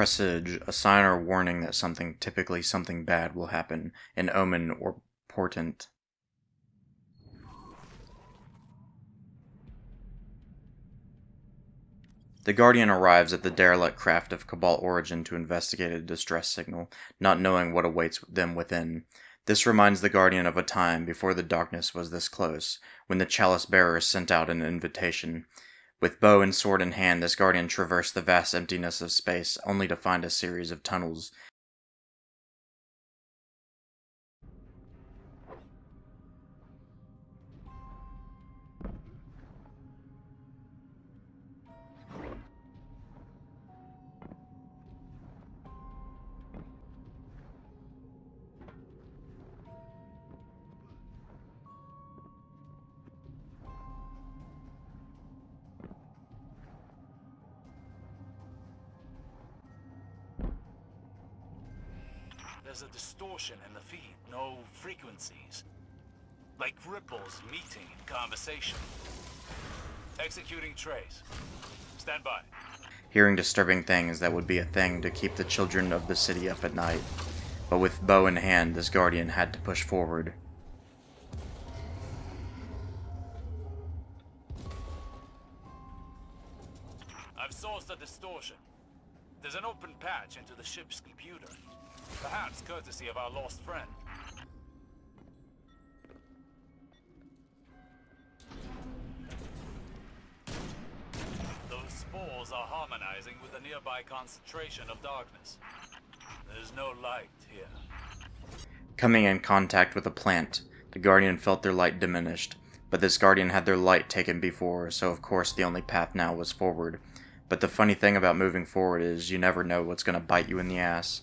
Presage, a sign or warning that something, typically something bad, will happen, an omen or portent. The Guardian arrives at the derelict craft of Cabal origin to investigate a distress signal, not knowing what awaits them within. This reminds the Guardian of a time before the darkness was this close, when the Chalice Bearers sent out an invitation. With bow and sword in hand, this Guardian traversed the vast emptiness of space, only to find a series of tunnels. There's a distortion in the feed, no frequencies. Like ripples meeting in conversation. Executing trace. Stand by. Hearing disturbing things that would be a thing to keep the children of the city up at night. But with bow in hand, this Guardian had to push forward. I've sourced a distortion. There's an open patch into the ship's computer. Perhaps courtesy of our lost friend. Those spores are harmonizing with the nearby concentration of darkness. There's no light here. Coming in contact with a plant, the Guardian felt their light diminished, but this Guardian had their light taken before, so of course the only path now was forward. But the funny thing about moving forward is you never know what's going to bite you in the ass.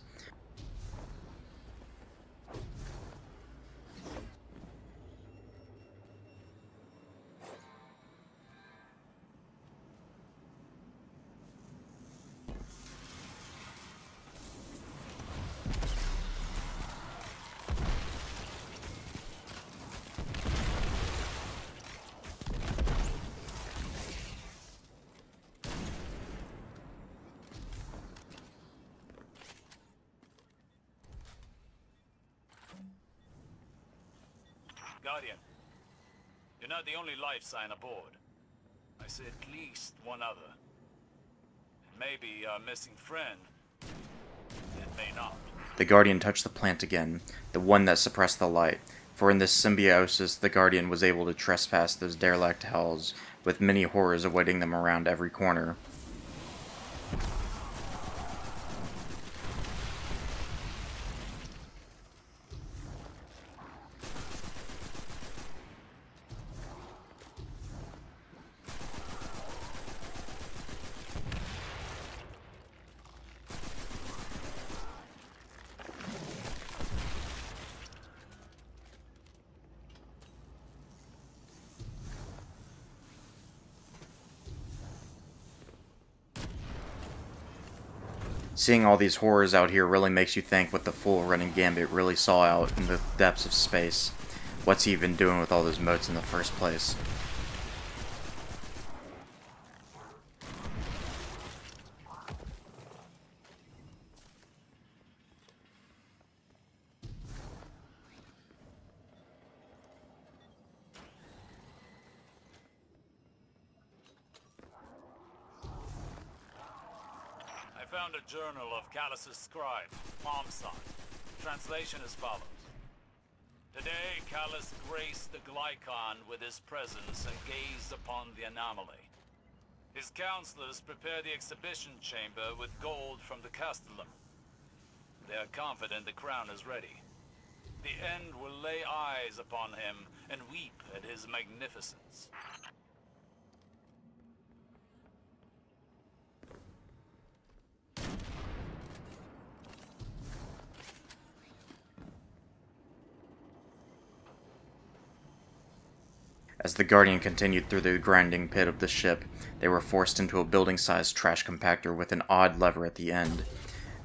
Guardian, you're not the only life sign aboard. I see at least one other. It may be our missing friend. It may not. The Guardian touched the plant again, the one that suppressed the light, for in this symbiosis the Guardian was able to trespass those derelict hells, with many horrors awaiting them around every corner. Seeing all these horrors out here really makes you think what the fool running Gambit really saw out in the depths of space. What's he even doing with all those motes in the first place? I found a journal of Callus's scribe, Momson. Translation as follows. Today, Callus graced the Glycon with his presence and gazed upon the anomaly. His counselors prepare the exhibition chamber with gold from the Castellum. They are confident the crown is ready. The end will lay eyes upon him and weep at his magnificence. As the Guardian continued through the grinding pit of the ship, they were forced into a building-sized trash compactor with an odd lever at the end.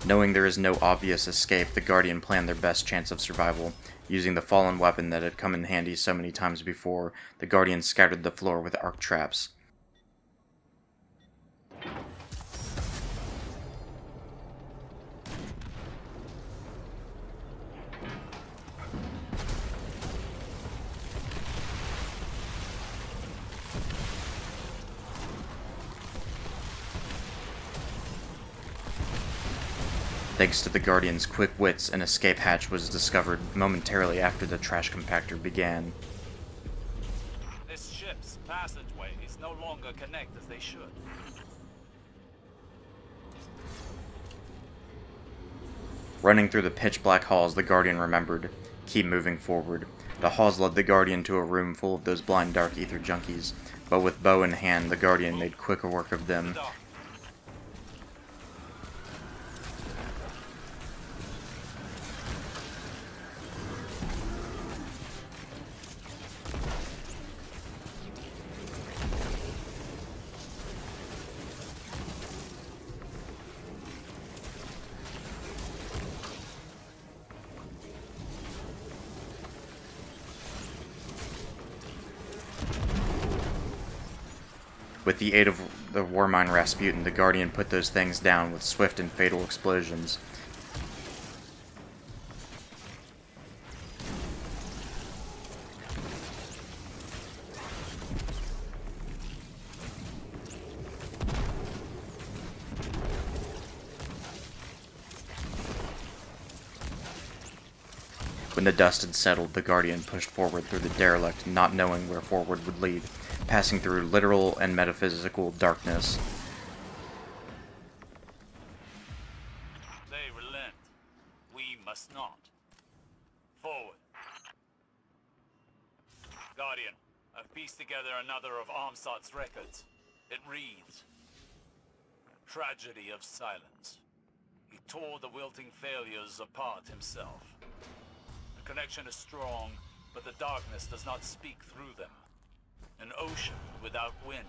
Knowing there is no obvious escape, the Guardian planned their best chance of survival. Using the fallen weapon that had come in handy so many times before, the Guardian scattered the floor with arc traps. Thanks to the Guardian's quick wits, an escape hatch was discovered momentarily after the trash compactor began. This ship's passageways no longer connect as they should. Running through the pitch-black halls, the Guardian remembered. Keep moving forward. The halls led the Guardian to a room full of those blind dark ether junkies, but with bow in hand, the Guardian made quicker work of them. With the aid of the Warmind Rasputin, the Guardian put those things down with swift and fatal explosions. When the dust had settled, the Guardian pushed forward through the derelict, not knowing where forward would lead, passing through literal and metaphysical darkness. They relent. We must not. Forward. Guardian, I've pieced together another of Armsat's records. It reads, "Tragedy of silence. He tore the wilting failures apart himself. The connection is strong, but the darkness does not speak through them. An ocean without wind.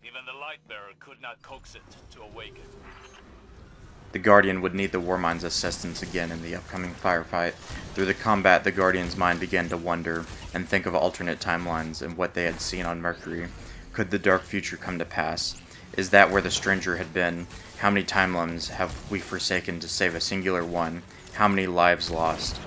Even the Lightbearer could not coax it to awaken." The Guardian would need the Warmind's assistance again in the upcoming firefight. Through the combat, the Guardian's mind began to wonder and think of alternate timelines and what they had seen on Mercury. Could the dark future come to pass? Is that where the Stranger had been? How many timelines have we forsaken to save a singular one? How many lives lost?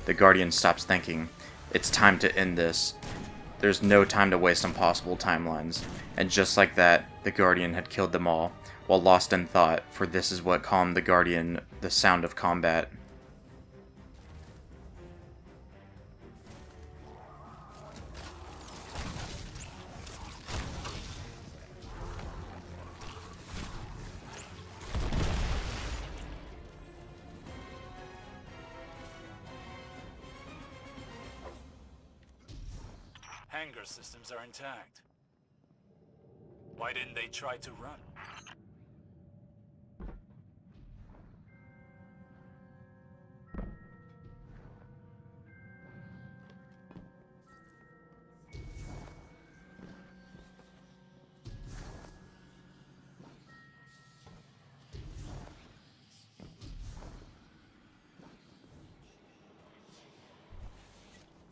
The Guardian stops thinking. It's time to end this. There's no time to waste on possible timelines. And just like that, the Guardian had killed them all, while lost in thought, for this is what calmed the Guardian, the sound of combat. Hangar systems are intact. Why didn't they try to run?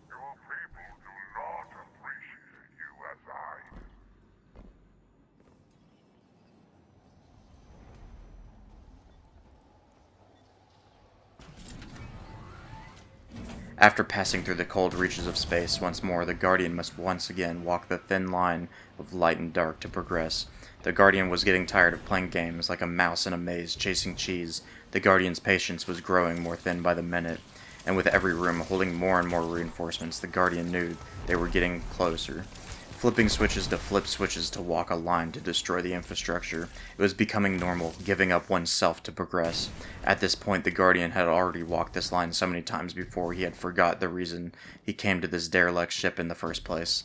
Your people do not appreciate you as I do. After passing through the cold reaches of space once more, the Guardian must once again walk the thin line of light and dark to progress. The Guardian was getting tired of playing games like a mouse in a maze chasing cheese. The Guardian's patience was growing more thin by the minute, and with every room holding more and more reinforcements, the Guardian knew they were getting closer. Flipping switches to flip switches to walk a line to destroy the infrastructure. It was becoming normal, giving up oneself to progress. At this point, the Guardian had already walked this line so many times before he had forgot the reason he came to this derelict ship in the first place.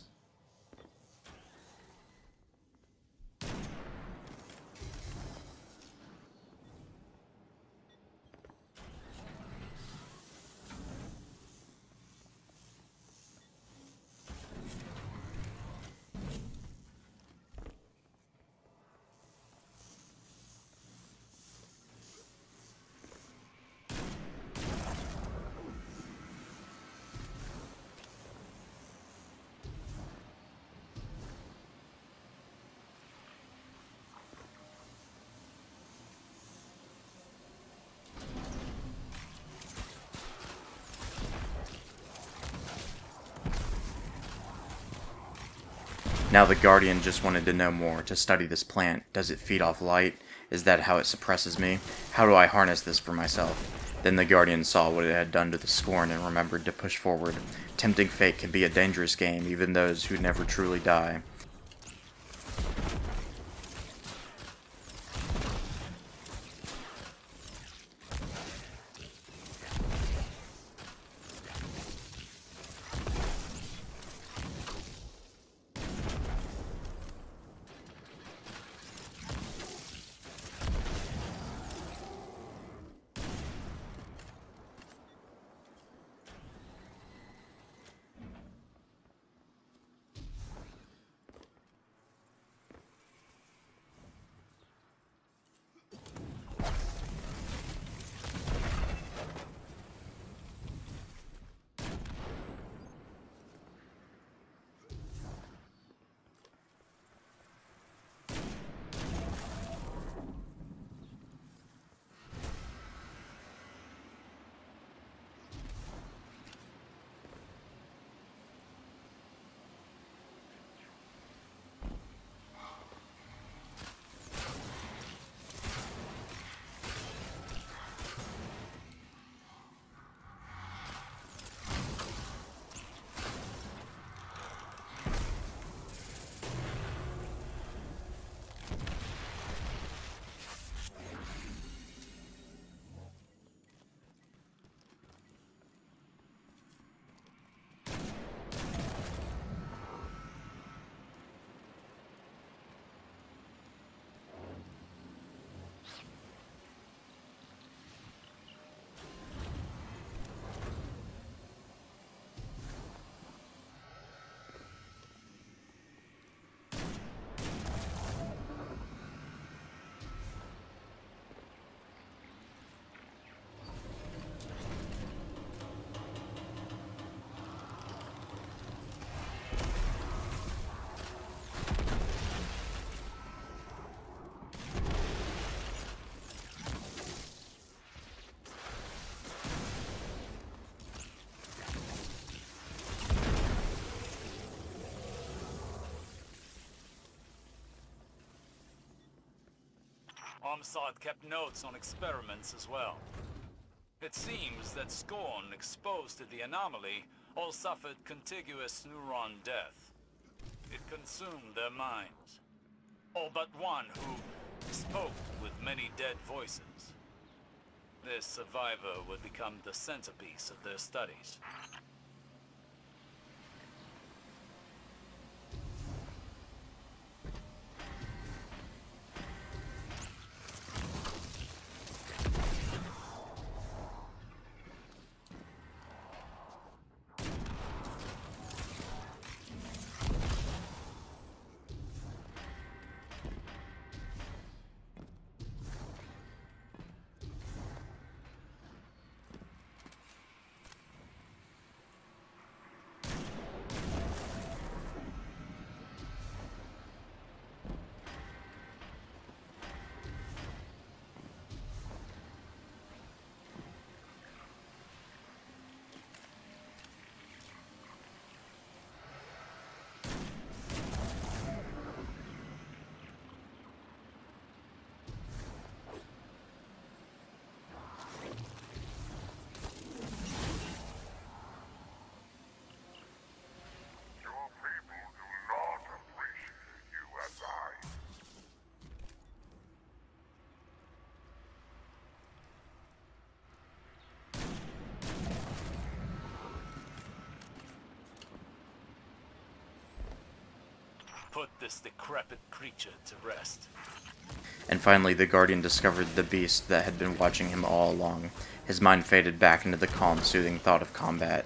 Now the Guardian just wanted to know more, to study this plant. Does it feed off light? Is that how it suppresses me? How do I harness this for myself? Then the Guardian saw what it had done to the Scorn and remembered to push forward. Tempting fate can be a dangerous game, even those who never truly die. Omsad kept notes on experiments as well. It seems that Scorn exposed to the anomaly all suffered contiguous neuron death. It consumed their minds. All but one who spoke with many dead voices. This survivor would become the centerpiece of their studies. Your people do not appreciate you as I. Put this decrepit creature to rest. And finally, the Guardian discovered the beast that had been watching him all along. His mind faded back into the calm, soothing thought of combat.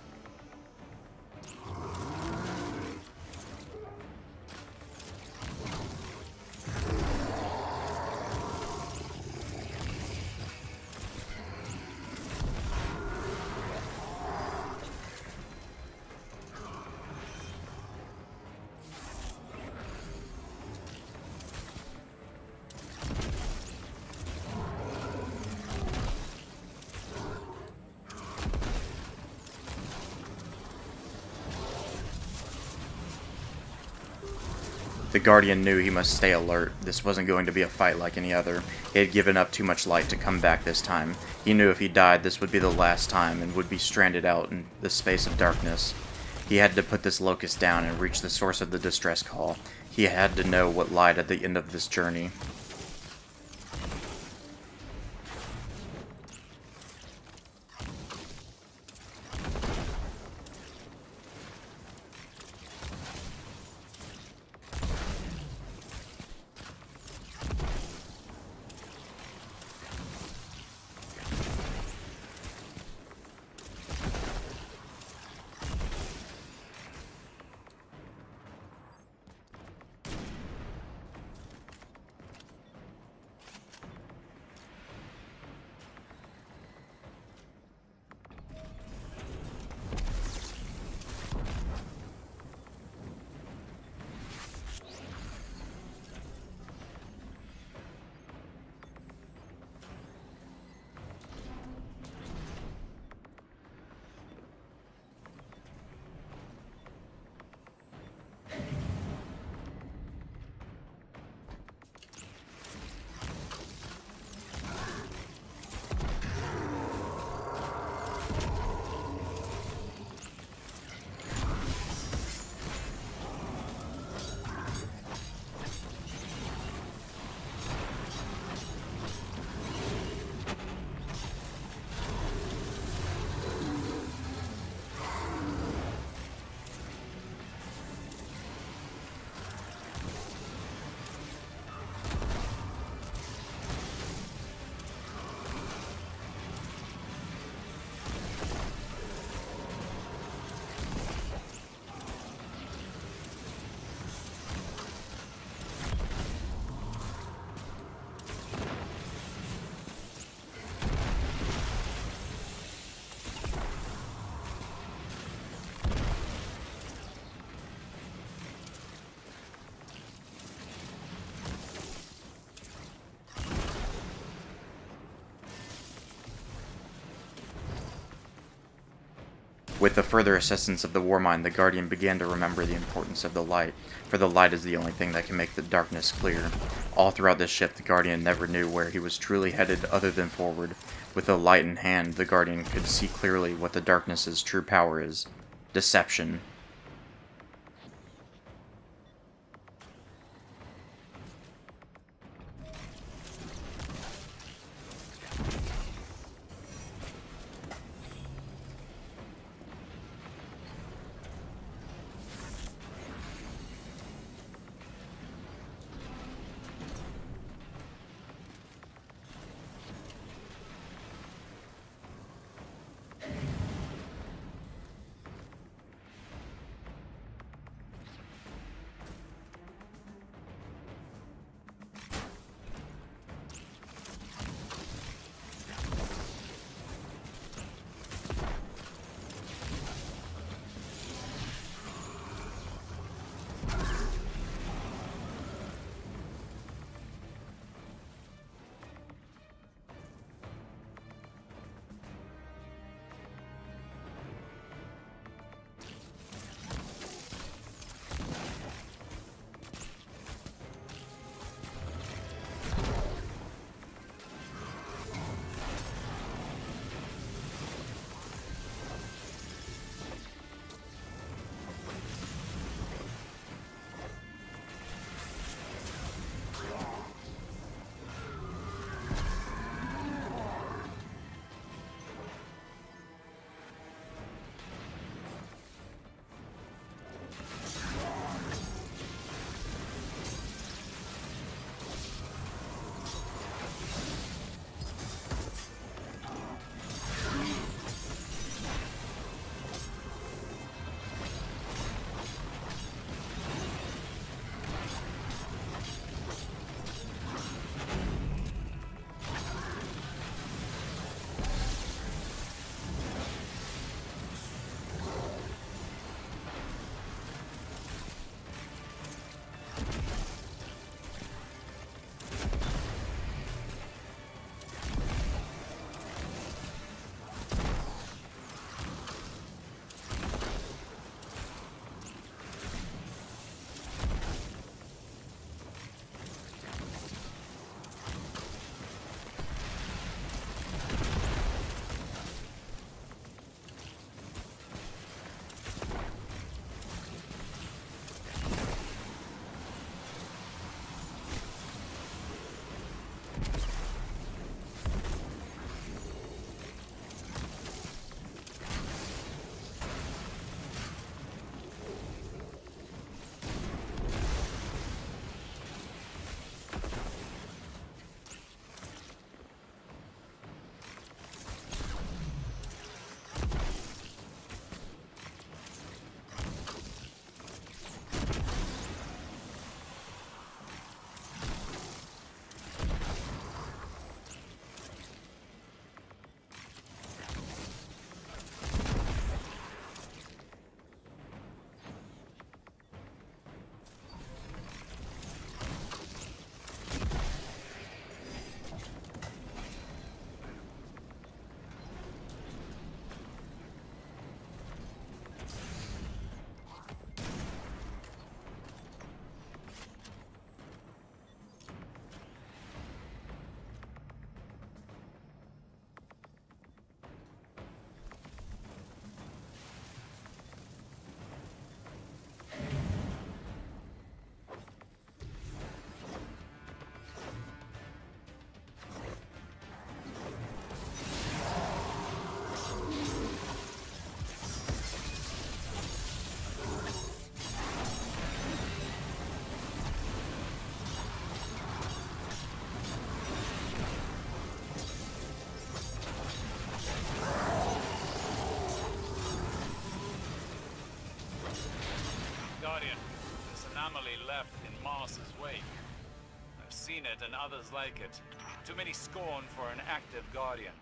The Guardian knew he must stay alert. This wasn't going to be a fight like any other. He had given up too much light to come back this time. He knew if he died, this would be the last time and would be stranded out in the space of darkness. He had to put this locust down and reach the source of the distress call. He had to know what lied at the end of this journey. With the further assistance of the Warmind, the Guardian began to remember the importance of the light, for the light is the only thing that can make the darkness clear. All throughout this ship, the Guardian never knew where he was truly headed other than forward. With the light in hand, the Guardian could see clearly what the darkness's true power is. Deception. left in Mars's wake. I've seen it and others like it. Too many scorn for an active guardian.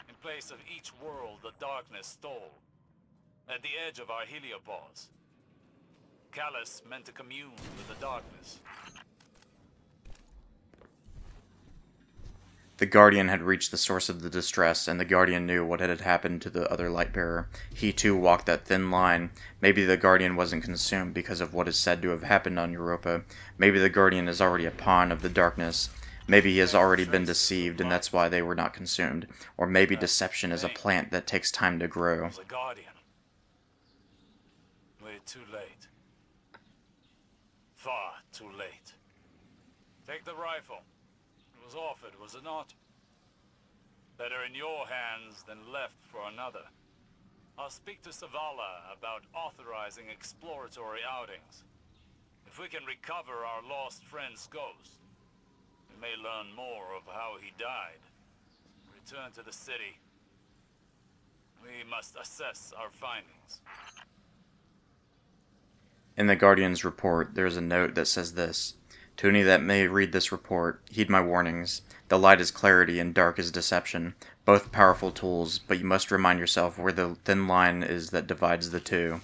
In place of each world the darkness stole. At the edge of our heliopause, Callus meant to commune with the darkness. The Guardian had reached the source of the distress, and the Guardian knew what had happened to the other Lightbearer. He too walked that thin line. Maybe the Guardian wasn't consumed because of what is said to have happened on Europa. Maybe the Guardian is already a pawn of the darkness. Maybe he has already been deceived, and that's why they were not consumed. Or maybe deception is a plant that takes time to grow. The Guardian. We're too late. Far too late. Take the rifle. It was offered, was it not? Better in your hands than left for another. I'll speak to Savala about authorizing exploratory outings. If we can recover our lost friend's ghost, we may learn more of how he died. Return to the city. We must assess our findings. In the Guardian's report, there is a note that says this: "To any that may read this report, heed my warnings. The light is clarity and dark is deception, both powerful tools, but you must remind yourself where the thin line is that divides the two."